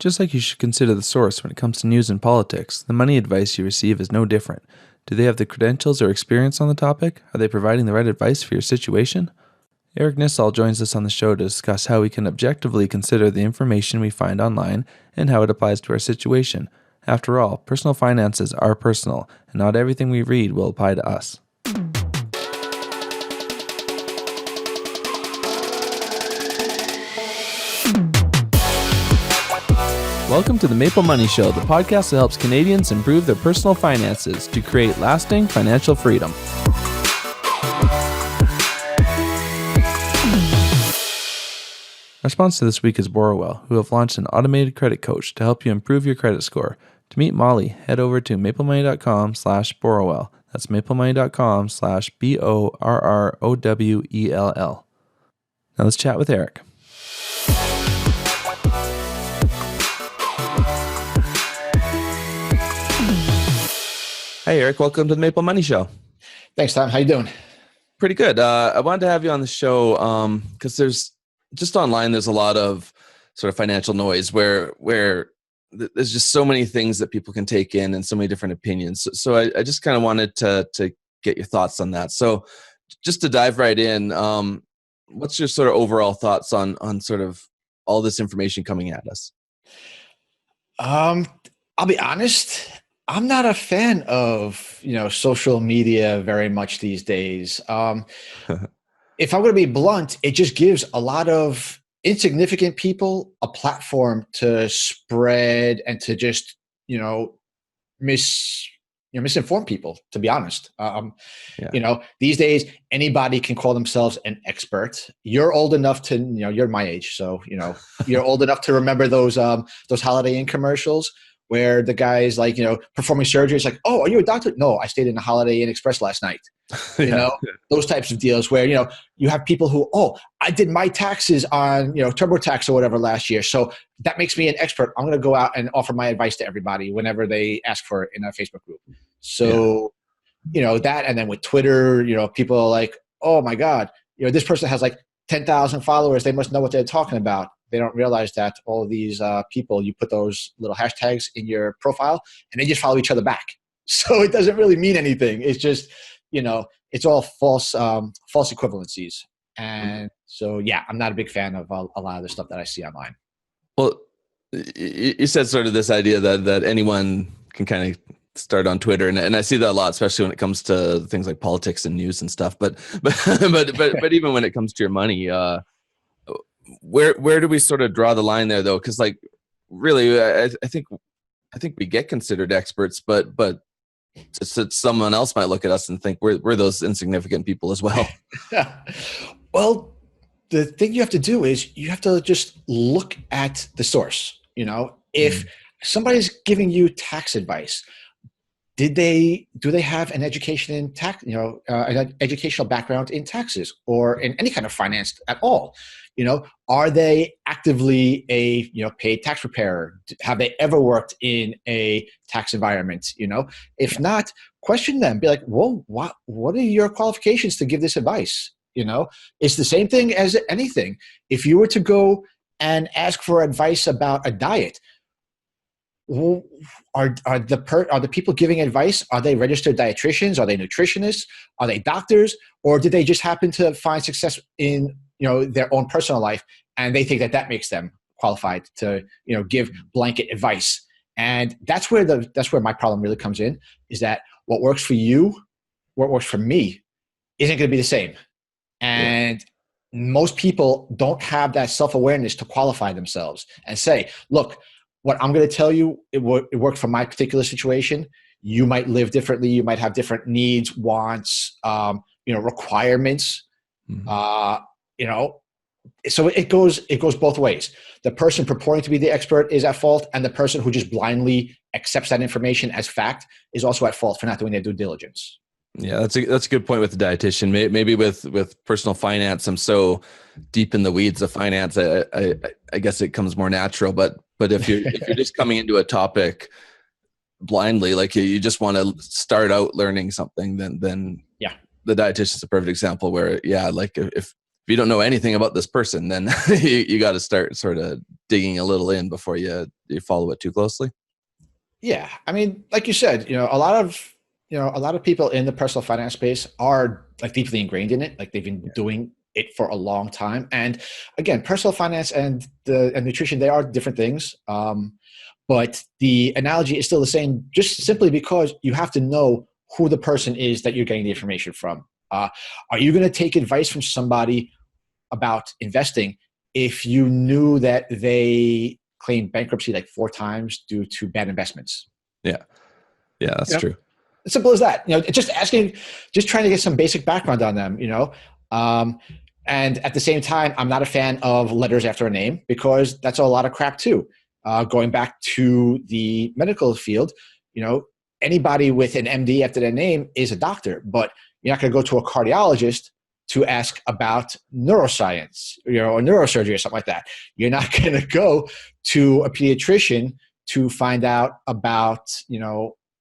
Just like you should consider the source when it comes to news and politics, the money advice you receive is no different. Do they have the credentials or experience on the topic? Are they providing the right advice for your situation? Eric Nisall joins us on the show to discuss how we can objectively consider the information we find online and how it applies to our situation. After all, personal finances are personal, and not everything we read will apply to us. Welcome to the MapleMoney Show, the podcast that helps Canadians improve their personal finances to create lasting financial freedom. Our sponsor this week is Borrowell, who have launched an automated credit coach to help you improve your credit score. To meet Molly, head over to maplemoney.com/Borrowell. That's maplemoney.com/BORROWELL. Now let's chat with Eric. Hey, Eric. Welcome to the Maple Money Show. Thanks, Tom. How you doing? Pretty good. I wanted to have you on the show because there's just online, there's a lot of sort of financial noise where there's just so many things that people can take in and so many different opinions. So I just kind of wanted to get your thoughts on that. So just to dive right in, what's your sort of overall thoughts on sort of all this information coming at us? I'll be honest. I'm not a fan of, social media very much these days. If I'm going to be blunt, it just gives a lot of insignificant people a platform to spread and to just, misinform people, to be honest. These days, anybody can call themselves an expert. You're old enough to, you're my age. So, you're old enough to remember those Holiday Inn commercials where the guy's like, performing surgery. It's like, oh, are you a doctor? No, I stayed in the Holiday Inn Express last night. Those types of deals where, you have people who, oh, I did my taxes on, TurboTax or whatever last year. So that makes me an expert. I'm going to go out and offer my advice to everybody whenever they ask for it in a Facebook group. So, that, and then with Twitter, people are like, oh my God, this person has like 10,000 followers. They must know what they're talking about. They don't realize that all of these people, you put those little hashtags in your profile and they just follow each other back. So it doesn't really mean anything. It's just, it's all false equivalencies. And so, yeah, I'm not a big fan of a lot of the stuff that I see online. Well, you said sort of this idea that anyone can kind of start on Twitter, and I see that a lot, especially when it comes to things like politics and news and stuff. But even when it comes to your money, where do we sort of draw the line there, though? Because like, really, I think we get considered experts, but someone else might look at us and think we're those insignificant people as well. Well, the thing you have to do is you have to just look at the source. If somebody's giving you tax advice, do they have an education in tax, an educational background in taxes or in any kind of finance at all? Are they actively a paid tax preparer? Have they ever worked in a tax environment? If not, question them. Be like, well, what are your qualifications to give this advice? It's the same thing as anything. If you were to go and ask for advice about a diet, are the people giving advice, are they registered dietitians? Are they nutritionists? Are they doctors? Or did they just happen to find success in their own personal life and they think that makes them qualified to give blanket advice? And that's where my problem really comes in, is that what works for you, what works for me, isn't going to be the same. And most people don't have that self-awareness to qualify themselves and say, look, what I'm going to tell you, it worked for my particular situation. You might live differently. You might have different needs, wants, requirements. Mm-hmm. So it goes both ways. The person purporting to be the expert is at fault, and the person who just blindly accepts that information as fact is also at fault for not doing their due diligence. Yeah, that's a good point with the dietitian. Maybe with personal finance, I'm so deep in the weeds of finance, I guess it comes more natural. But if you're just coming into a topic blindly, like you just want to start out learning something, then the dietitian is a perfect example where, like if you don't know anything about this person, then you got to start sort of digging a little in before you follow it too closely. Yeah. I mean, like you said, a lot of people in the personal finance space are like deeply ingrained in it. Like they've been doing it for a long time. And again, personal finance and nutrition, they are different things. But the analogy is still the same, just simply because you have to know who the person is that you're getting the information from. Are you going to take advice from somebody about investing if you knew that they claimed bankruptcy like 4 times due to bad investments? Yeah. Yeah, that's true. As simple as that. Just trying to get some basic background on them, and at the same time, I'm not a fan of letters after a name, because that's a lot of crap too. Going back to the medical field, anybody with an MD after their name is a doctor, but you're not going to go to a cardiologist to ask about neuroscience, or neurosurgery or something like that. You're not going to go to a pediatrician to find out about,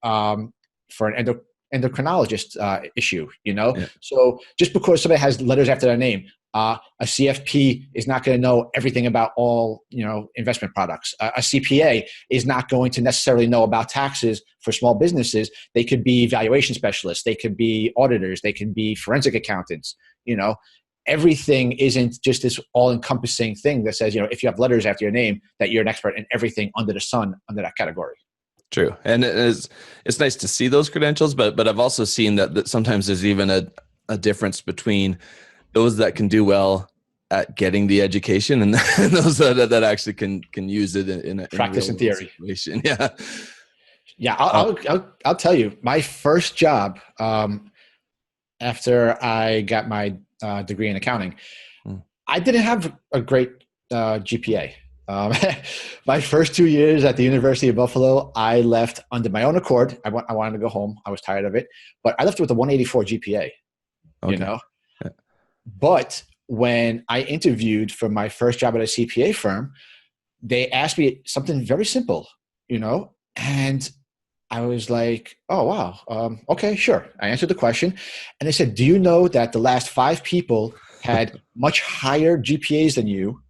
for an endocrinologist issue, Yeah. So just because somebody has letters after their name, a CFP is not going to know everything about all, investment products. A CPA is not going to necessarily know about taxes for small businesses. They could be valuation specialists. They could be auditors. They can be forensic accountants. Everything isn't just this all-encompassing thing that says, if you have letters after your name, that you're an expert in everything under the sun under that category. True. And it's nice to see those credentials, but I've also seen that sometimes there's even a difference between those that can do well at getting the education and those that actually can use it in practice and theory situation. Yeah. Yeah. I'll tell you, my first job, after I got my degree in accounting, I didn't have a great GPA. My first 2 years at the University of Buffalo, I left under my own accord. I wanted to go home. I was tired of it, but I left with a 184 GPA, Okay. Yeah. But when I interviewed for my first job at a CPA firm, they asked me something very simple, and I was like, oh, wow. Okay, sure. I answered the question. And they said, do you know that the last 5 people had much higher GPAs than you?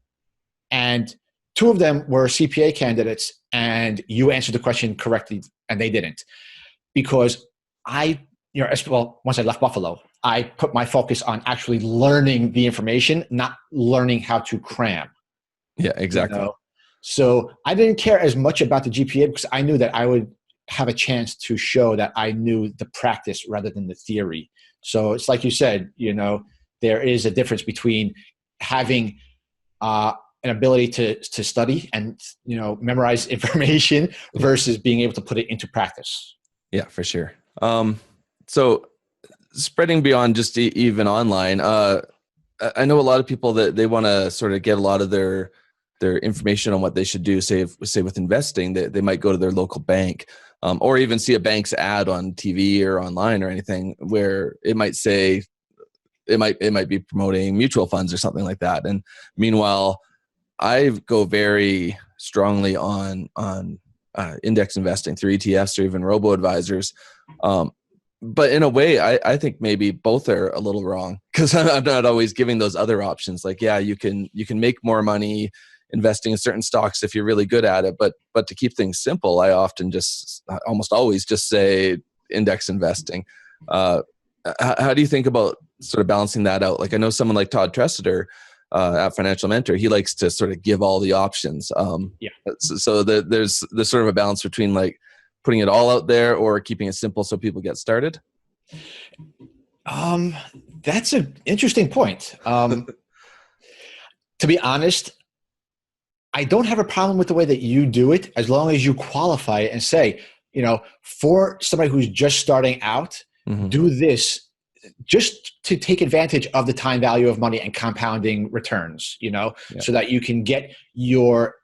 And 2 of them were CPA candidates, and you answered the question correctly and they didn't. Because once I left Buffalo, I put my focus on actually learning the information, not learning how to cram. Yeah, exactly. So I didn't care as much about the GPA, because I knew that I would have a chance to show that I knew the practice rather than the theory. So it's like you said, there is a difference between having an ability to study and, memorize information versus being able to put it into practice. Yeah, for sure. So spreading beyond just even online, I know a lot of people that they want to sort of get a lot of their information on what they should do, say with investing, they might go to their local bank, or even see a bank's ad on TV or online or anything where it might say, it might be promoting mutual funds or something like that. And meanwhile, I go very strongly on index investing through ETFs or even robo advisors. But in a way, I think maybe both are a little wrong, because I'm not always giving those other options. Like, yeah, you can make more money investing in certain stocks if you're really good at it. But to keep things simple, I almost always just say index investing. How do you think about sort of balancing that out? Like, I know someone like Todd Tressiter at Financial Mentor, he likes to sort of give all the options. So there's sort of a balance between like putting it all out there or keeping it simple so people get started. That's an interesting point. To be honest, I don't have a problem with the way that you do it, as long as you qualify it and say, for somebody who's just starting out, do this just to take advantage of the time value of money and compounding returns, so that you can get your,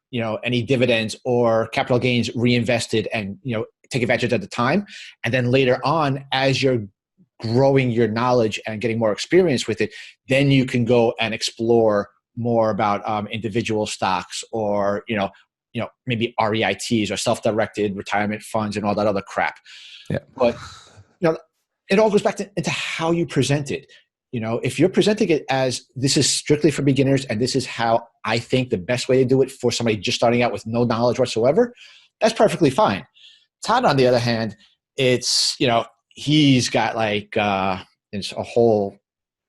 any dividends or capital gains reinvested and, take advantage at the time. And then later on, as you're growing your knowledge and getting more experience with it, then you can go and explore more about individual stocks, or, maybe REITs or self-directed retirement funds and all that other crap. Yeah. But, it all goes back into how you present it. if you're presenting it as this is strictly for beginners and this is how I think the best way to do it for somebody just starting out with no knowledge whatsoever, that's perfectly fine. Todd, on the other hand, it's, he's got like it's a whole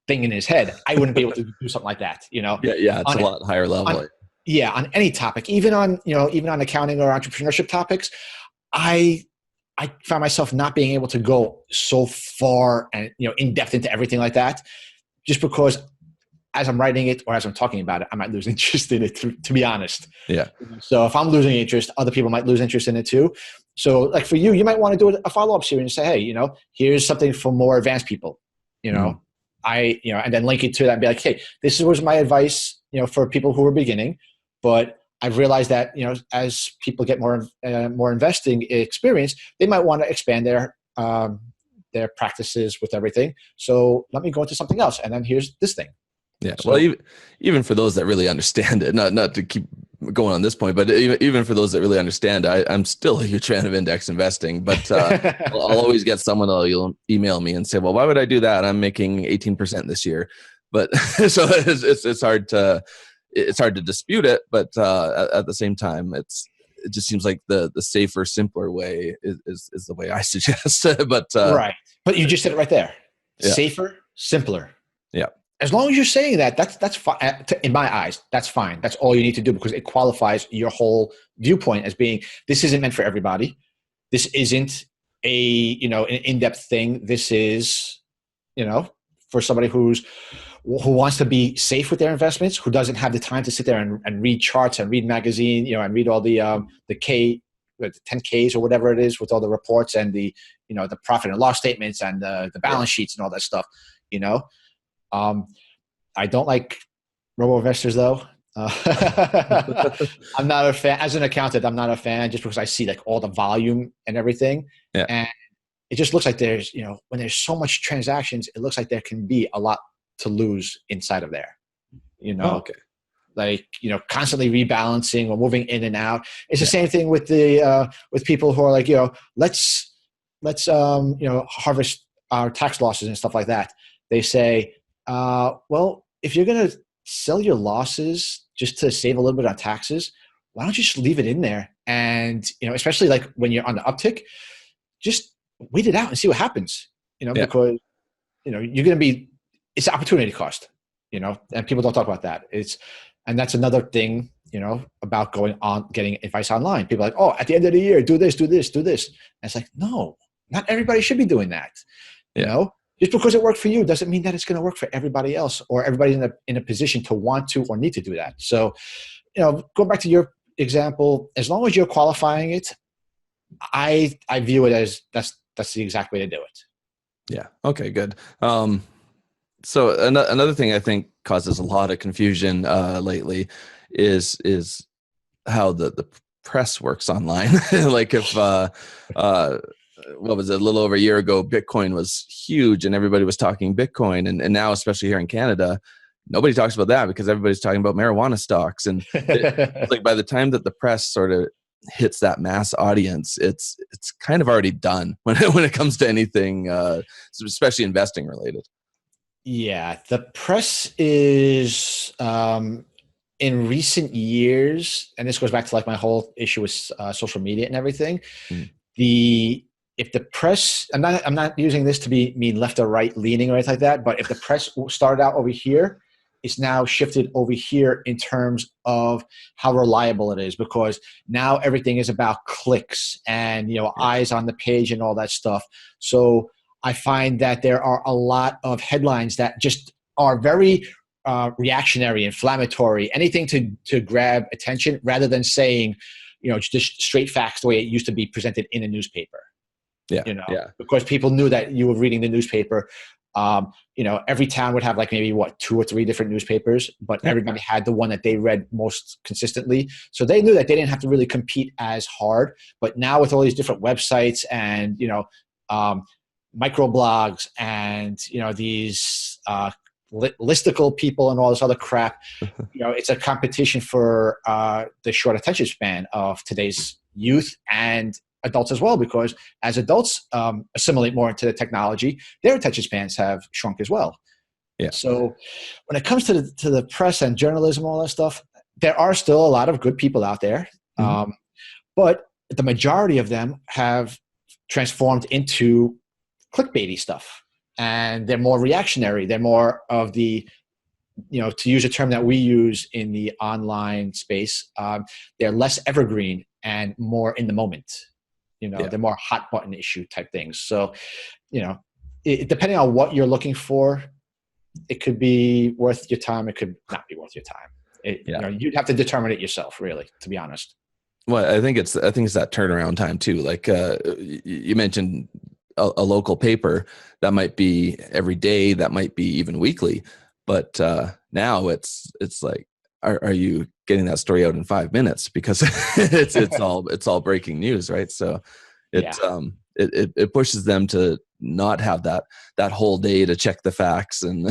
thing in his head. I wouldn't be able to do something like that, Yeah, it's a lot higher level. On any topic, even on accounting or entrepreneurship topics, I found myself not being able to go so far and in depth into everything like that, just because as I'm writing it or as I'm talking about it, I might lose interest in it. To be honest, yeah. So if I'm losing interest, other people might lose interest in it too. So like for you, you might want to do a follow-up series and say, hey, here's something for more advanced people. And then link it to that and be like, hey, this was my advice, for people who are beginning, but I've realized that, as people get more investing experience, they might want to expand their practices with everything. So let me go into something else. And then here's this thing. Yeah. So, well, even for those that really understand it, not to keep going on this point, but even for those that really understand, I'm still a huge fan of index investing, but I'll always get someone that'll email me and say, well, why would I do that? I'm making 18% this year. But so it's hard to dispute it, but at the same time, it just seems like the safer, simpler way is the way I suggest. But right. But you just said it right there. Yeah. Safer, simpler. Yeah. As long as you're saying that, that's fine. In my eyes, that's fine. That's all you need to do, because it qualifies your whole viewpoint as being, this isn't meant for everybody. This isn't an in-depth thing. This is, for somebody who wants to be safe with their investments, who doesn't have the time to sit there and read charts and read magazine, and read all the 10Ks or whatever it is with all the reports and the profit and loss statements and the balance sheets and all that stuff, I don't like robo-investors though. I'm not a fan. As an accountant, I'm not a fan, just because I see like all the volume and everything. Yeah. And it just looks like there's, when there's so much transactions, it looks like there can be a lot to lose inside of there, okay. Like, constantly rebalancing or moving in and out. It's the same thing with with people who are like, let's harvest our tax losses and stuff like that. They say, well, if you're going to sell your losses just to save a little bit on taxes, why don't you just leave it in there? And, especially like when you're on the uptick, just wait it out and see what happens, because, you're going to be, it's opportunity cost, and people don't talk about that. And that's another thing, about getting advice online. People are like, oh, at the end of the year, do this, do this, do this. And it's like, no, not everybody should be doing that. Just because it worked for you doesn't mean that it's going to work for everybody else, or everybody's in a position to want to or need to do that. So, going back to your example, as long as you're qualifying it, I view it as that's the exact way to do it. Yeah. Okay, good. So another thing I think causes a lot of confusion lately is how the press works online. Like if what was it, a little over a year ago, Bitcoin was huge and everybody was talking Bitcoin, and now, especially here in Canada, nobody talks about that because everybody's talking about marijuana stocks. And it's like by the time that the press sort of hits that mass audience, it's kind of already done when it comes to anything, especially investing related. Yeah, the press is in recent years, and this goes back to like my whole issue with social media and everything. If the press, I'm not using this to mean left or right leaning or anything like that, but if the press started out over here, it's now shifted over here in terms of how reliable it is, because now everything is about clicks and eyes on the page and all that stuff. So I find that there are a lot of headlines that just are very reactionary, inflammatory, anything to grab attention, rather than saying, just straight facts the way it used to be presented in a newspaper. Because people knew that you were reading the newspaper. Every town would have like maybe 2 or 3 different newspapers, but everybody had the one that they read most consistently. So they knew that they didn't have to really compete as hard. But now with all these different websites and, microblogs and, these listicle people and all this other crap, it's a competition for the short attention span of today's youth and adults as well, because as adults assimilate more into the technology, their attention spans have shrunk as well. Yeah. So when it comes to the press and journalism, all that stuff, there are still a lot of good people out there. Mm-hmm. But the majority of them have transformed into clickbaity stuff, and they're more reactionary. They're more of the, to use a term that we use in the online space, they're less evergreen and more in the moment. They're more hot button issue type things. So, depending on what you're looking for, it could be worth your time. It could not be worth your time. You'd have to determine it yourself, really, to be honest. Well, I think it's that turnaround time too. Like you mentioned a local paper that might be every day, that might be even weekly, but now it's like, are you getting that story out in 5 minutes? Because it's all breaking news, right? So it pushes them to not have that whole day to check the facts, and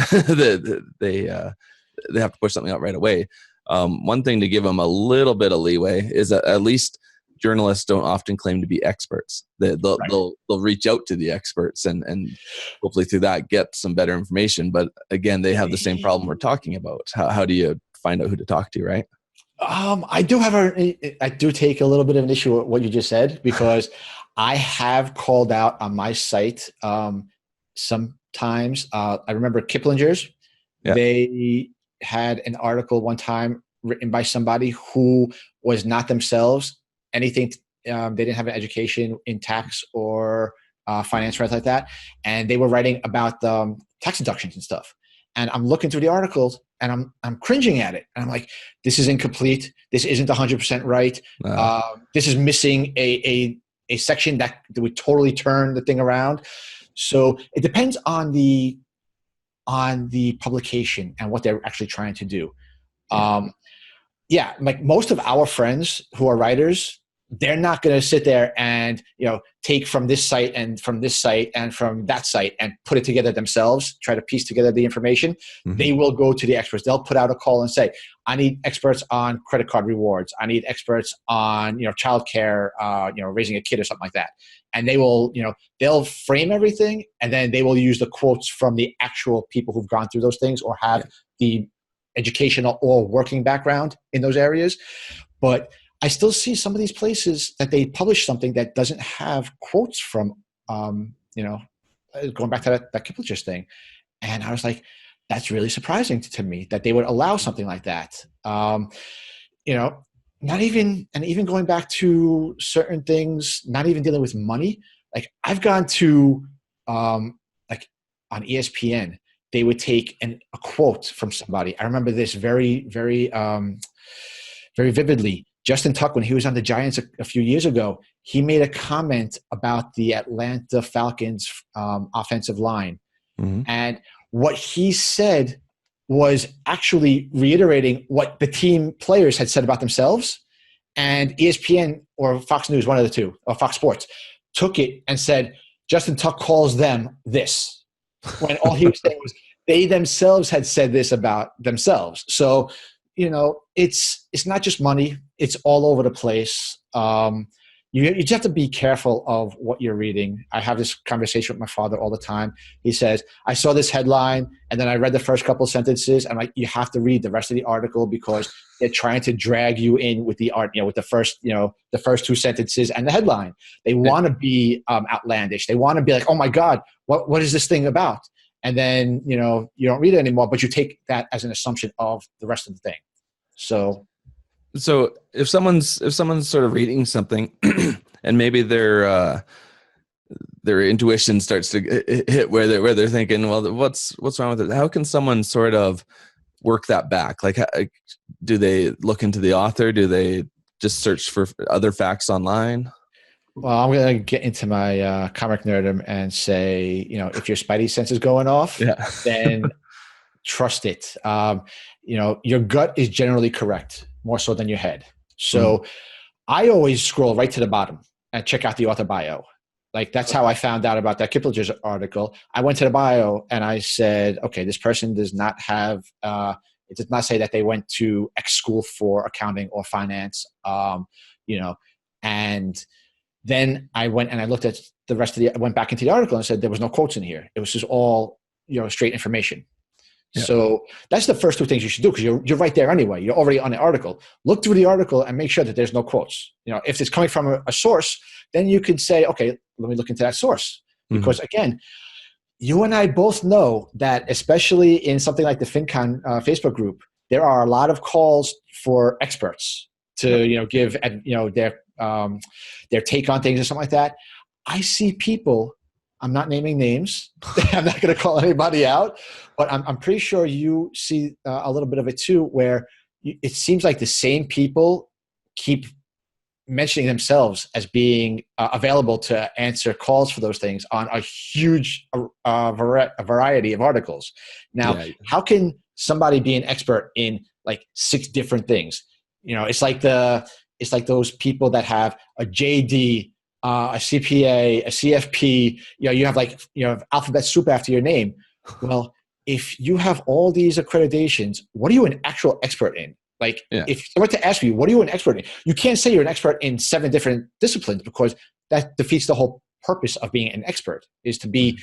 they have to push something out right away. One thing to give them a little bit of leeway is that at least journalists don't often claim to be experts. They'll reach out to the experts and hopefully through that get some better information. But again, they have the same problem we're talking about. How do you find out who to talk to, right? I do take a little bit of an issue with what you just said, because I have called out on my site sometimes. I remember Kiplinger's. Yeah. They had an article one time written by somebody who was not themselves anything. They didn't have an education in tax or finance or anything like that. And they were writing about tax deductions and stuff. And I'm looking through the articles and I'm cringing at it. And I'm like, this is incomplete. This isn't 100% right. This is missing a section that would totally turn the thing around. So it depends on the publication and what they're actually trying to do. Like most of our friends who are writers, they're not going to sit there and take from this site and from this site and from that site and put it together themselves, try to piece together the information. Mm-hmm. They will go to the experts. They'll put out a call and say, I need experts on credit card rewards. I need experts on childcare, raising a kid or something like that. And they will, they'll frame everything, and then they will use the quotes from the actual people who've gone through those things or have the educational or working background in those areas. But I still see some of these places that they publish something that doesn't have quotes from, going back to that Kiplinger's thing. And I was like, that's really surprising to me that they would allow something like that. Not even, and even going back to certain things, not even dealing with money. Like I've gone to, like on ESPN, they would take a quote from somebody. I remember this very, very, very vividly. Justin Tuck, when he was on the Giants a few years ago, he made a comment about the Atlanta Falcons offensive line. Mm-hmm. And what he said was actually reiterating what the team players had said about themselves. And ESPN or Fox News, one of the two, or Fox Sports, took it and said, Justin Tuck calls them this. When all he was saying was they themselves had said this about themselves. So, it's not just money. It's all over the place. You just have to be careful of what you're reading. I have this conversation with my father all the time. He says, I saw this headline and then I read the first couple of sentences. I'm like, you have to read the rest of the article because they're trying to drag you in with the art, with the first two sentences and the headline. They want to be outlandish. They want to be like, oh my God, what is this thing about? And then, you don't read it anymore, but you take that as an assumption of the rest of the thing. So if someone's sort of reading something and maybe their intuition starts to hit where they're thinking, well, what's wrong with it? How can someone sort of work that back? Like, do they look into the author? Do they just search for other facts online? Well, I'm going to get into my comic nerdom and say, if your spidey sense is going off, then trust it. Your gut is generally correct, more so than your head. So I always scroll right to the bottom and check out the author bio. Like that's how I found out about that Kiplinger's article. I went to the bio and I said, okay, this person does not have, it does not say that they went to X school for accounting or finance, and then I went and I looked at the rest of I went back into the article and said there was no quotes in here. It was just all, straight information. Yeah. So that's the first two things you should do, because you're right there anyway. You're already on the article. Look through the article and make sure that there's no quotes. If it's coming from a source, then you can say, okay, let me look into that source. Because again, you and I both know that, especially in something like the FinCon Facebook group, there are a lot of calls for experts to give their take on things or something like that. I see people. I'm not naming names. I'm not going to call anybody out, but I'm pretty sure you see a little bit of it too, where it seems like the same people keep mentioning themselves as being available to answer calls for those things on a huge variety of articles. Now, how can somebody be an expert in like 6 different things? It's like those people that have a JD, a CPA, a CFP. You have alphabet soup after your name. Well, if you have all these accreditations, what are you an actual expert in? If someone to ask you, what are you an expert in? You can't say you're an expert in 7 different disciplines, because that defeats the whole purpose of being an expert, is to be,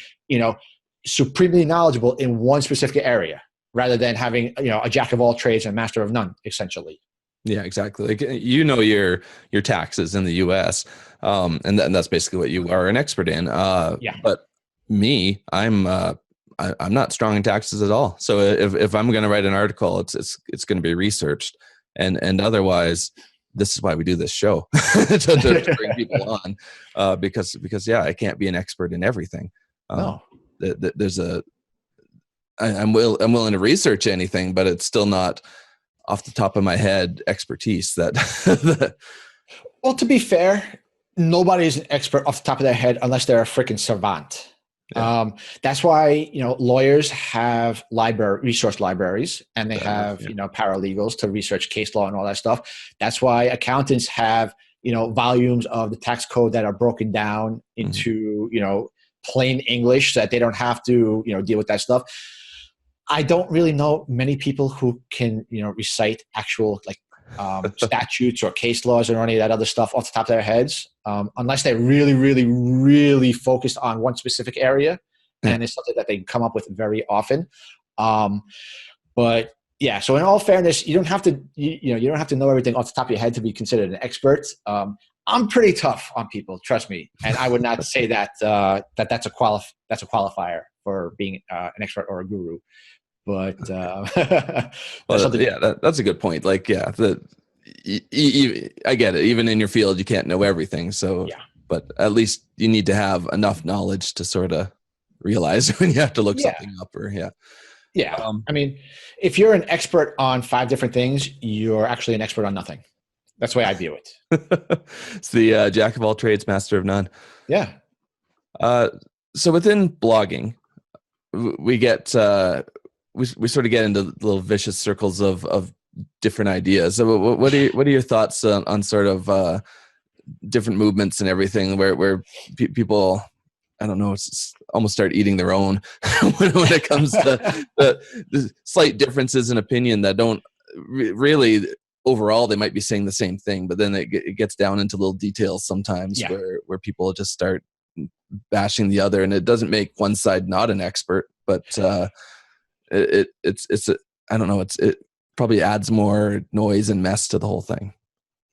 supremely knowledgeable in one specific area, rather than having, a jack of all trades and master of none, essentially. Yeah, exactly. Like, your taxes in the U.S., and that's basically what you are an expert in. But me, I'm not strong in taxes at all. So if I'm going to write an article, it's going to be researched, and otherwise, this is why we do this show to bring people on, because I can't be an expert in everything. No, I'm willing to research anything, but it's still not off the top of my head expertise that. Well, to be fair, nobody's an expert off the top of their head unless they're a freaking savant. Yeah. That's why, lawyers have resource libraries, and they have, paralegals to research case law and all that stuff. That's why accountants have, volumes of the tax code that are broken down into, plain English, so that they don't have to, deal with that stuff. I don't really know many people who can, recite actual statutes or case laws or any of that other stuff off the top of their heads, unless they're really, really, really focused on one specific area, and it's something that they come up with very often. But yeah, so in all fairness, you don't have to, you don't have to know everything off the top of your head to be considered an expert. I'm pretty tough on people, trust me, and I would not say that that's a qualifier for being an expert or a guru. But that's a good point. I get it. Even in your field, you can't know everything. So, but at least you need to have enough knowledge to sort of realize when you have to look something up. I mean, if you're an expert on 5 different things, you're actually an expert on nothing. That's the way I view it. It's the jack of all trades, master of none. Yeah. So within blogging, we get. We sort of get into little vicious circles of different ideas. So what are your thoughts on sort of different movements and everything where people, I don't know, almost start eating their own when it comes to the slight differences in opinion that don't really, overall, they might be saying the same thing, but then it gets down into little details sometimes where people just start bashing the other, and it doesn't make one side not an expert, but it's I don't know, it probably adds more noise and mess to the whole thing.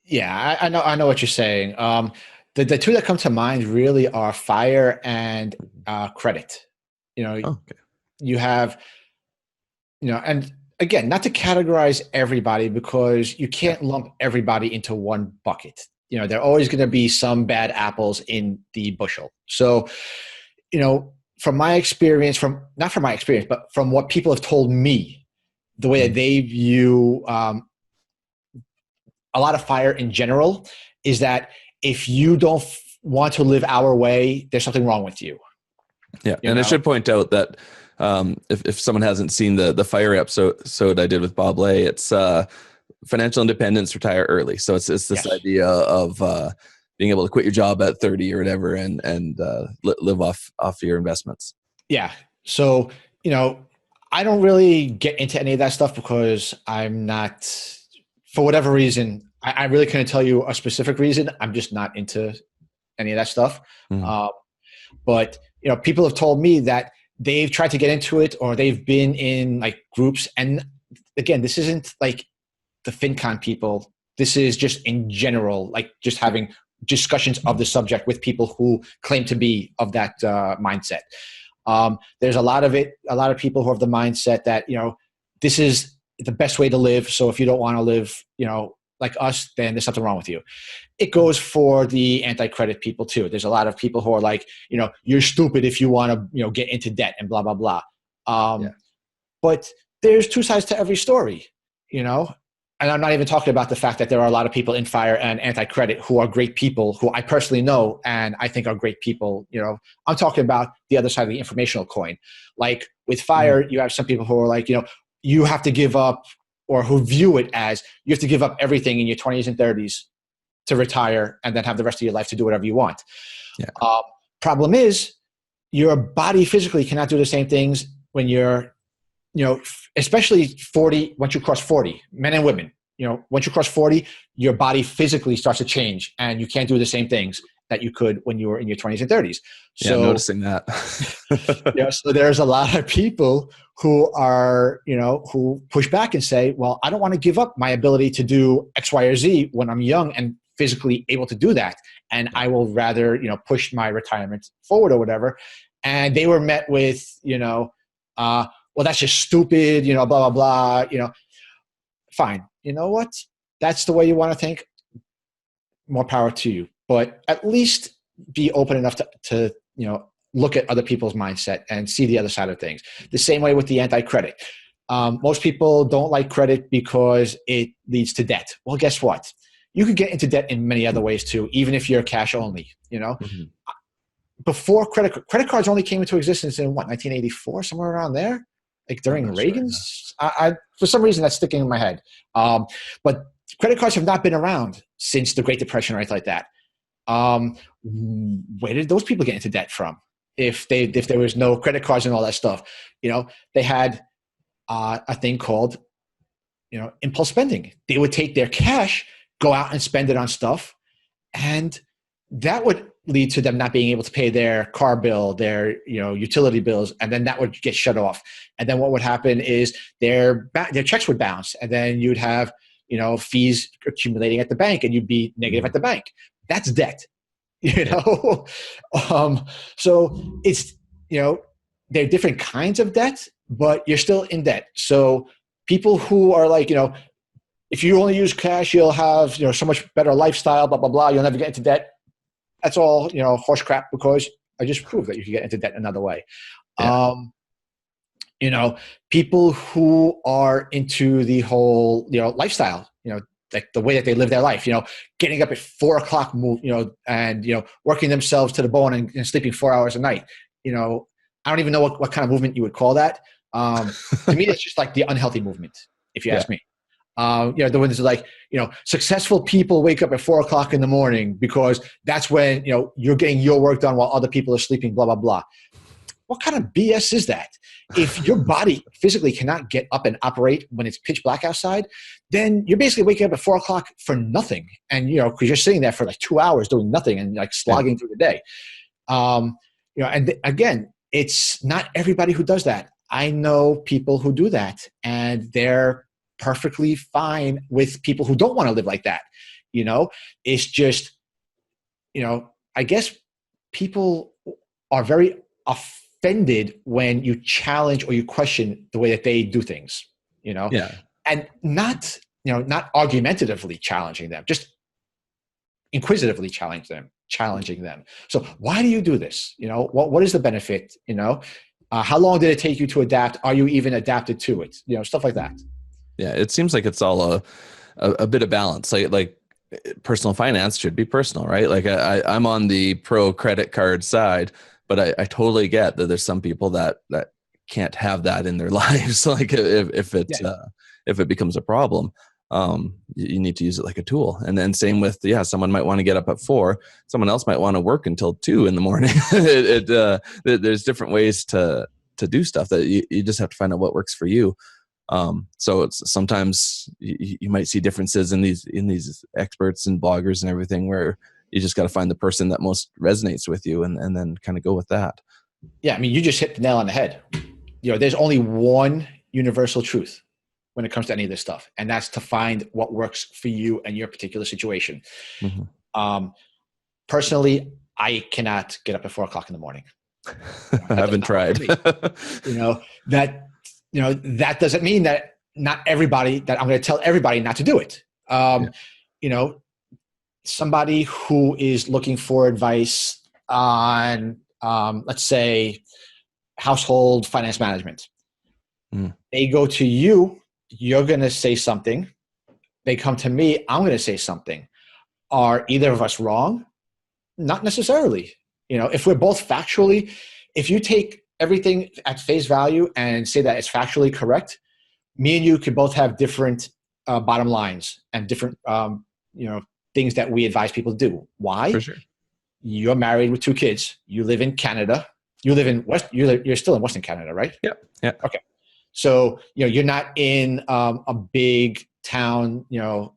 Yeah, I know what you're saying. The 2 that come to mind really are fire and credit. You have, and again, not to categorize everybody, because you can't lump everybody into one bucket. There are always going to be some bad apples in the bushel. So, from my experience, not from my experience, but from what people have told me, the way that they view a lot of fire in general is that if you don't want to live our way, there's something wrong with you. Yeah, I should point out that if someone hasn't seen the fire episode I did with Bob Lay, it's financial independence, retire early. So it's this idea of being able to quit your job at 30 or whatever and live off your investments. Yeah. So, I don't really get into any of that stuff because I'm not, for whatever reason, I really couldn't tell you a specific reason. I'm just not into any of that stuff. But, people have told me that they've tried to get into it, or they've been in like groups. And again, this isn't like the FinCon people. This is just in general, like just having discussions of the subject with people who claim to be of that mindset. There's a lot of people who have the mindset that, this is the best way to live. So if you don't want to live, like us, then there's something wrong with you. It goes for the anti-credit people too. There's a lot of people who are like, you're stupid if you want to, get into debt and blah, blah, blah. But there's two sides to every story, and I'm not even talking about the fact that there are a lot of people in FIRE and anti-credit who are great people, who I personally know and I think are great people. I'm talking about the other side of the informational coin. Like with FIRE, you have some people who are like, you have to give up, or who view it as you have to give up everything in your 20s and 30s to retire and then have the rest of your life to do whatever you want. Yeah. Problem is, your body physically cannot do the same things when you're, especially 40, once you cross 40, men and women, once you cross 40, your body physically starts to change and you can't do the same things that you could when you were in your 20s and 30s. So, noticing that. So there's a lot of people who are, who push back and say, well, I don't want to give up my ability to do X, Y, or Z when I'm young and physically able to do that. And I will rather, push my retirement forward or whatever. And they were met with, well, that's just stupid, blah, blah, blah, fine. You know what? That's the way you want to think. More power to you. But at least be open enough to look at other people's mindset and see the other side of things. The same way with the anti-credit. Most people don't like credit because it leads to debt. Well, guess what? You could get into debt in many other ways too, even if you're cash only, Before credit cards only came into existence in 1984, somewhere around there? Like during Reagan's? Sure, I for some reason, that's sticking in my head. But credit cards have not been around since the Great Depression or anything like that. Where did those people get into debt from? If there was no credit cards and all that stuff, they had a thing called, impulse spending. They would take their cash, go out and spend it on stuff, and that would lead to them not being able to pay their car bill, their utility bills, and then that would get shut off. And then what would happen is their checks would bounce, and then you'd have fees accumulating at the bank, and you'd be negative at the bank. That's debt, So it's there are different kinds of debt, but you're still in debt. So people who are like if you only use cash, you'll have so much better lifestyle, blah blah blah. You'll never get into debt. That's all horse crap, because I just proved that you can get into debt another way. Yeah. People who are into the whole lifestyle, like the way that they live their life, getting up at 4 o'clock, and working themselves to the bone and sleeping 4 hours a night. I don't even know what kind of movement you would call that. To me, it's just like the unhealthy movement, if you ask me. The ones that are like, successful people wake up at 4 o'clock in the morning because that's when, you're getting your work done while other people are sleeping, blah, blah, blah. What kind of BS is that? If your body physically cannot get up and operate when it's pitch black outside, then you're basically waking up at 4 o'clock for nothing. And, because you're sitting there for like 2 hours doing nothing and like slogging through the day. Again, it's not everybody who does that. I know people who do that, and they're perfectly fine with people who don't want to live like that. It's just, I guess people are very offended when you challenge or you question the way that they do things, and not argumentatively challenging them, just inquisitively challenging them. So why do you do this? What is the benefit? How long did it take you to adapt? Are you even adapted to it? Stuff like that. Yeah, it seems like it's all a bit of balance. Like personal finance should be personal, right? Like I'm on the pro credit card side, but I totally get that there's some people that can't have that in their lives. Like if it becomes a problem, you need to use it like a tool. And then same with, someone might want to get up at 4, someone else might want to work until 2 in the morning. There's different ways to do stuff that you just have to find out what works for you. So it's sometimes you might see differences in these experts and bloggers and everything, where you just got to find the person that most resonates with you and then kind of go with that. Yeah, I mean, you just hit the nail on the head. There's only one universal truth when it comes to any of this stuff, and that's to find what works for you and your particular situation. Mm-hmm. Personally, I cannot get up at 4 o'clock in the morning. I haven't tried. That doesn't mean that not everybody, that I'm going to tell everybody not to do it. Somebody who is looking for advice on, let's say, household finance management. They go to you, you're going to say something. They come to me, I'm going to say something. Are either of us wrong? Not necessarily. If we're both factually, if you take everything at face value and say that it's factually correct, me and you could both have different bottom lines and different, things that we advise people to do. Why? For sure. You're married with 2 kids. You live in Canada. You're still in Western Canada, right? Yeah. Yeah. Okay. So, you're not in a big town,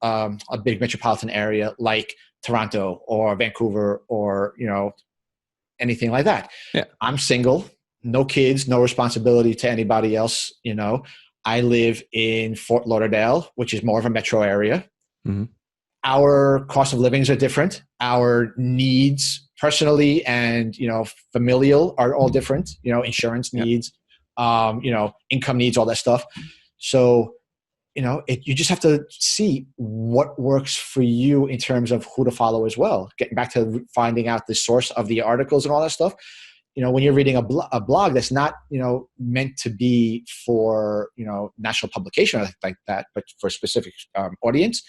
a big metropolitan area like Toronto or Vancouver or, anything like that. Yeah. I'm single, no kids, no responsibility to anybody else. I live in Fort Lauderdale, which is more of a metro area. Mm-hmm. Our cost of livings are different. Our needs personally and, familial are all different, insurance needs, income needs, all that stuff. So, you just have to see what works for you in terms of who to follow as well. Getting back to finding out the source of the articles and all that stuff. When you're reading a blog that's not, meant to be for, national publication or like that, but for a specific audience,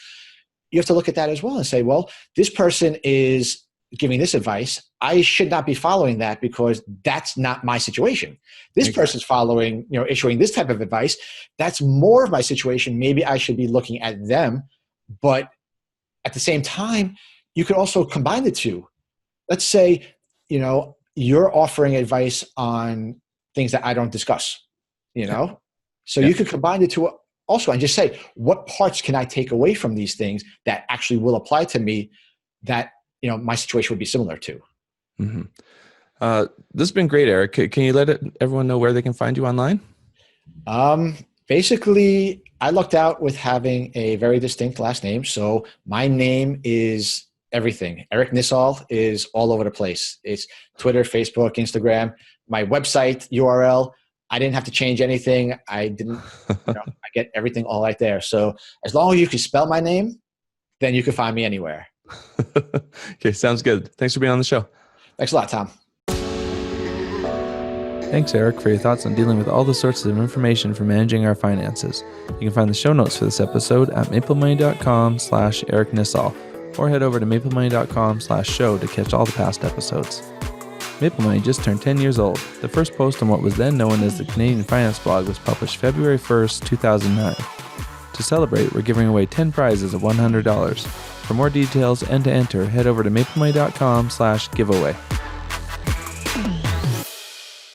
you have to look at that as well and say, well, this person is giving this advice. I should not be following that because that's not my situation. This person's following, issuing this type of advice. That's more of my situation. Maybe I should be looking at them. But at the same time, you could also combine the two. Let's say, you're offering advice on things that I don't discuss, So you could combine the two also and just say, what parts can I take away from these things that actually will apply to me that, my situation would be similar to. Mm-hmm. This has been great, Eric. Can you let everyone know where they can find you online? Basically, I lucked out with having a very distinct last name. So my name is everything. Eric Nisall is all over the place. It's Twitter, Facebook, Instagram. My website URL, I didn't have to change anything. I get everything all right there. So as long as you can spell my name, then you can find me anywhere. Okay, sounds good. Thanks for being on the show. Thanks a lot, Tom. Thanks, Eric, for your thoughts on dealing with all the sources of information for managing our finances. You can find the show notes for this episode at MapleMoney.com/Eric Nisall, or head over to MapleMoney.com/show to catch all the past episodes. MapleMoney just turned 10 years old. The first post on what was then known as the Canadian Finance Blog was published February 1st, 2009. To celebrate, we're giving away 10 prizes of $100. For more details and to enter, head over to MapleMoney.com/giveaway.